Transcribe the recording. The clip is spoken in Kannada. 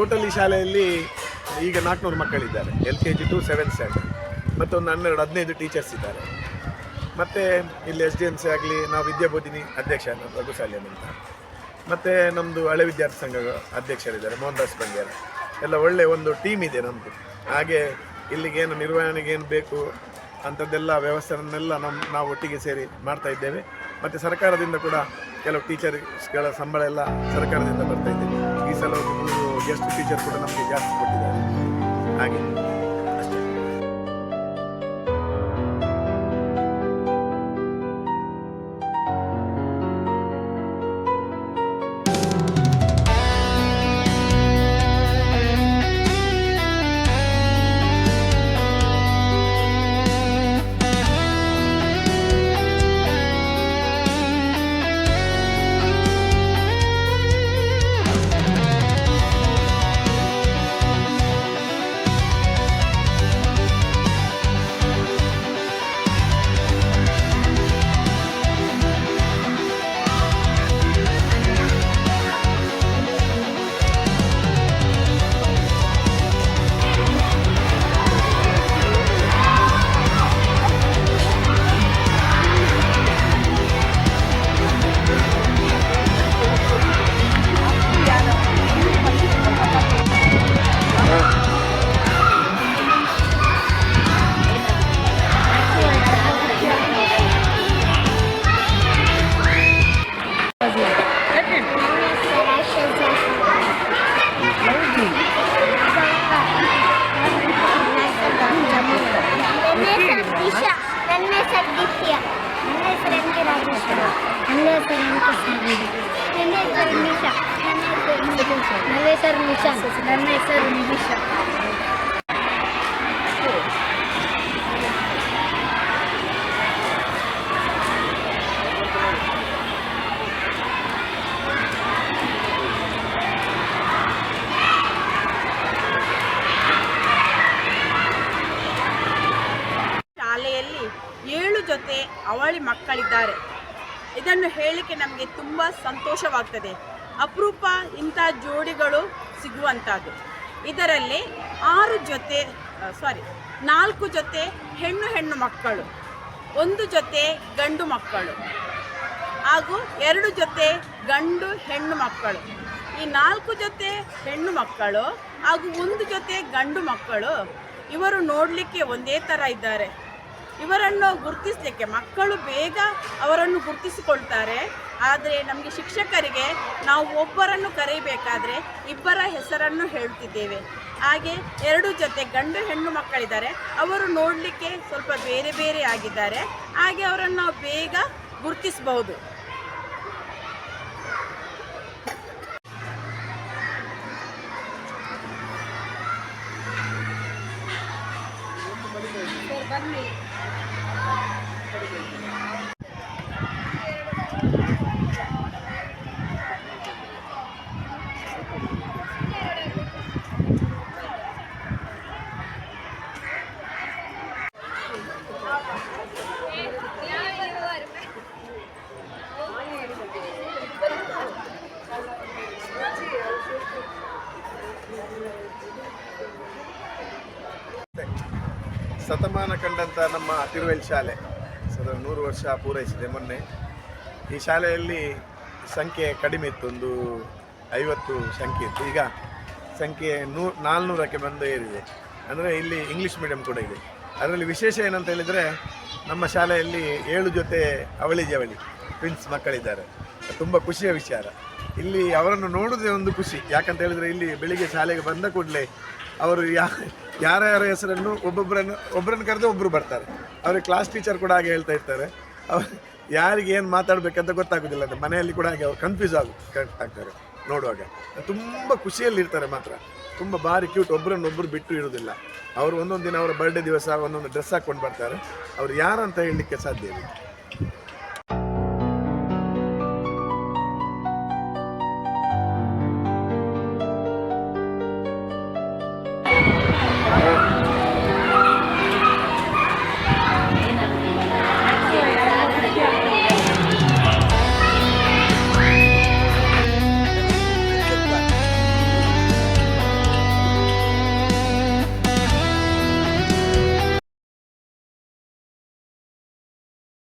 ಟೋಟಲ್ ಈ ಶಾಲೆಯಲ್ಲಿ ಈಗ 400 ಮಕ್ಕಳಿದ್ದಾರೆ, LKG to 7th ಸ್ಟ್ಯಾಂಡರ್ಡ್. ಮತ್ತೊಂದು 12-15 ಟೀಚರ್ಸ್ ಇದ್ದಾರೆ. ಮತ್ತು ಇಲ್ಲಿ SDMC ಆಗಲಿ, ನಾವು ವಿದ್ಯಾಬೋಧಿನಿ ಅಧ್ಯಕ್ಷ ರಘುಸಾಲಿಯನ್ ಅಂತ, ಮತ್ತು ನಮ್ಮದು ಹಳೆ ವಿದ್ಯಾರ್ಥಿ ಸಂಘದ ಅಧ್ಯಕ್ಷರಿದ್ದಾರೆ ಮೋಹನ್ ದಾಸ್ ಬಂಗ್ಯಾರ. ಎಲ್ಲ ಒಳ್ಳೆಯ ಒಂದು ಟೀಮ್ ಇದೆ ನಮ್ಮದು. ಹಾಗೆ ಇಲ್ಲಿಗೇನು ನಿರ್ವಹಣೆಗೆ ಏನು ಬೇಕು ಅಂಥದ್ದೆಲ್ಲ ವ್ಯವಸ್ಥೆಯನ್ನೆಲ್ಲ ನಾವು ಒಟ್ಟಿಗೆ ಸೇರಿ ಮಾಡ್ತಾ ಇದ್ದೇವೆ. ಮತ್ತು ಸರ್ಕಾರದಿಂದ ಕೂಡ ಕೆಲವು ಟೀಚರ್ಸ್ಗಳ ಸಂಬಳ ಎಲ್ಲ ಸರ್ಕಾರದಿಂದ ಬರ್ತಾ ಇದೆ. ಈ ಸಲ ಒಂದು ಗೆಸ್ಟ್ ಟೀಚರ್ ಕೂಡ ನಮಗೆ ಜಾಸ್ತಿ ಕೊಟ್ಟಿದ್ದಾರೆ. ಹಾಗೆ ಅಷ್ಟೇ. ನನ್ನ ಹೆಸರು ನಿಮಿಷ. ಶಾಲೆಯಲ್ಲಿ 7 ಜೊತೆ ಅವಳಿ ಮಕ್ಕಳಿದ್ದಾರೆ. ಇದನ್ನು ಹೇಳಲಿಕ್ಕೆ ನಮಗೆ ತುಂಬ ಸಂತೋಷವಾಗ್ತದೆ. ಅಪರೂಪ ಇಂಥ ಜೋಡಿಗಳು ಸಿಗುವಂಥದ್ದು. ಇದರಲ್ಲಿ 4 ಜೊತೆ ಹೆಣ್ಣು ಮಕ್ಕಳು, 1 ಜೊತೆ ಗಂಡು ಮಕ್ಕಳು ಹಾಗೂ 2 ಜೊತೆ ಗಂಡು ಹೆಣ್ಣು ಮಕ್ಕಳು. ಈ 4 ಜೊತೆ ಹೆಣ್ಣು ಮಕ್ಕಳು ಹಾಗೂ 1 ಜೊತೆ ಗಂಡು ಮಕ್ಕಳು ಇವರು ನೋಡಲಿಕ್ಕೆ ಒಂದೇ ಥರ ಇದ್ದಾರೆ. ಇವರನ್ನು ಗುರುತಿಸಲಿಕ್ಕೆ ಮಕ್ಕಳು ಬೇಗ ಅವರನ್ನು ಗುರುತಿಸಿಕೊಳ್ತಾರೆ. ಆದರೆ ನಮಗೆ ಶಿಕ್ಷಕರಿಗೆ ನಾವು ಒಬ್ಬರನ್ನು ಕರೆಯಬೇಕಾದ್ರೆ 2 ಹೆಸರನ್ನು ಹೇಳ್ತಿದ್ದೇವೆ. ಹಾಗೆ 2 ಜೊತೆ ಗಂಡು ಹೆಣ್ಣು ಮಕ್ಕಳಿದ್ದಾರೆ. ಅವರು ನೋಡಲಿಕ್ಕೆ ಸ್ವಲ್ಪ ಬೇರೆ ಆಗಿದ್ದಾರೆ. ಹಾಗೆ ಅವರನ್ನು ನಾವು ಬೇಗ ಗುರುತಿಸಬಹುದು. ಬನ್ನಿ. ಶತಮಾನ ಕಂಡಂಥ ನಮ್ಮ ತಿರುವೆಲ್ ಶಾಲೆ 100 ವರ್ಷ ಪೂರೈಸಿದೆ ಮೊನ್ನೆ. ಈ ಶಾಲೆಯಲ್ಲಿ ಸಂಖ್ಯೆ ಕಡಿಮೆ ಇತ್ತು, ಒಂದು 50 ಸಂಖ್ಯೆ ಇತ್ತು. ಈಗ ಸಂಖ್ಯೆ 400ಕ್ಕೆ ಬಂದು ಏರಿದೆ. ಅಂದರೆ ಇಲ್ಲಿ ಇಂಗ್ಲೀಷ್ ಮೀಡಿಯಂ ಕೂಡ ಇದೆ. ಅದರಲ್ಲಿ ವಿಶೇಷ ಏನಂತ ಹೇಳಿದರೆ, ನಮ್ಮ ಶಾಲೆಯಲ್ಲಿ 7 ಜೊತೆ ಅವಳಿ ಟ್ವಿನ್ಸ್ ಮಕ್ಕಳಿದ್ದಾರೆ. ತುಂಬ ಖುಷಿಯ ವಿಚಾರ. ಇಲ್ಲಿ ಅವರನ್ನು ನೋಡೋದೇ ಒಂದು ಖುಷಿ. ಯಾಕಂತ ಹೇಳಿದರೆ ಇಲ್ಲಿ ಬೆಳಿಗ್ಗೆ ಶಾಲೆಗೆ ಬಂದ ಕೂಡಲೇ ಅವರು ಯಾರ ಹೆಸರನ್ನು ಒಬ್ಬರನ್ನು ಕರೆದು ಒಬ್ಬರು ಬರ್ತಾರೆ. ಅವರಿಗೆ ಕ್ಲಾಸ್ ಟೀಚರ್ ಕೂಡ ಹಾಗೆ ಹೇಳ್ತಾ ಇರ್ತಾರೆ. ಅವರು ಯಾರಿಗೆ ಏನು ಮಾತಾಡಬೇಕಂತ ಗೊತ್ತಾಗೋದಿಲ್ಲ ಅಂತ ಮನೆಯಲ್ಲಿ ಕೂಡ ಹಾಗೆ ಅವ್ರು ಕನ್ಫ್ಯೂಸ್ ಆಗ್ತಾರೆ ನೋಡುವಾಗ. ತುಂಬ ಖುಷಿಯಲ್ಲಿರ್ತಾರೆ ಮಾತ್ರ. ತುಂಬ ಭಾರಿ ಕ್ಯೂಟ್. ಒಬ್ಬರನ್ನೊಬ್ಬರು ಬಿಟ್ಟು ಇರೋದಿಲ್ಲ. ಅವರು ಒಂದೊಂದು ದಿನ ಅವರ ಬರ್ಡೇ ದಿವಸ ಒಂದೊಂದು ಡ್ರೆಸ್ ಹಾಕ್ಕೊಂಡು ಬರ್ತಾರೆ. ಅವ್ರು ಯಾರಂತ ಹೇಳಲಿಕ್ಕೆ ಸಾಧ್ಯ ಇಲ್ಲ.